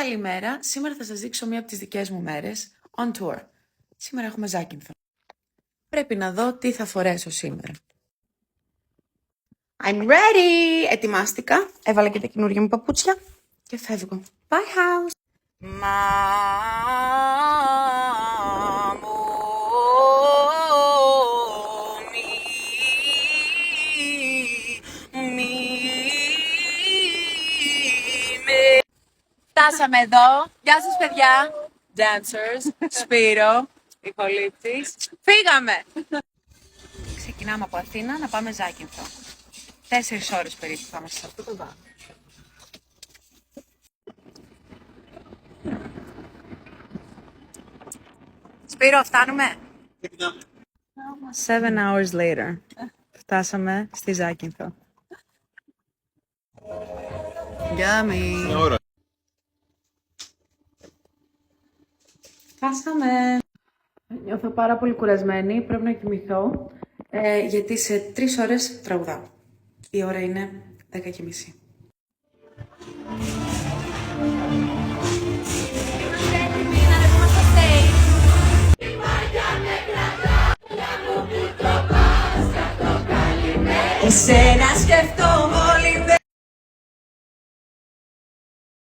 Καλημέρα, σήμερα θα σας δείξω μία από τις δικές μου μέρες on tour. Σήμερα έχουμε Ζάκυνθο. Πρέπει να δω τι θα φορέσω σήμερα. I'm ready! Ετοιμάστηκα, έβαλα και τα καινούργια μου παπούτσια και φεύγω. Bye house! Φτάσαμε εδώ. Γεια σας παιδιά. Dancers, Σπύρο, ηχολήπτης. Φύγαμε! Ξεκινάμε από Αθήνα να πάμε Ζάκυνθο. 4 ώρες περίπου θα είμαστε σε αυτό το βάθος. Σπύρο, φτάνουμε. 7 hours later. Φτάσαμε στη Ζάκυνθο. Yummy. Φτάσαμε. Νιώθω πάρα πολύ κουρασμένη, πρέπει να κοιμηθώ, γιατί σε 3 ώρες τραγουδάω. Η ώρα είναι 10:30. Εσένα σκέφτομαι.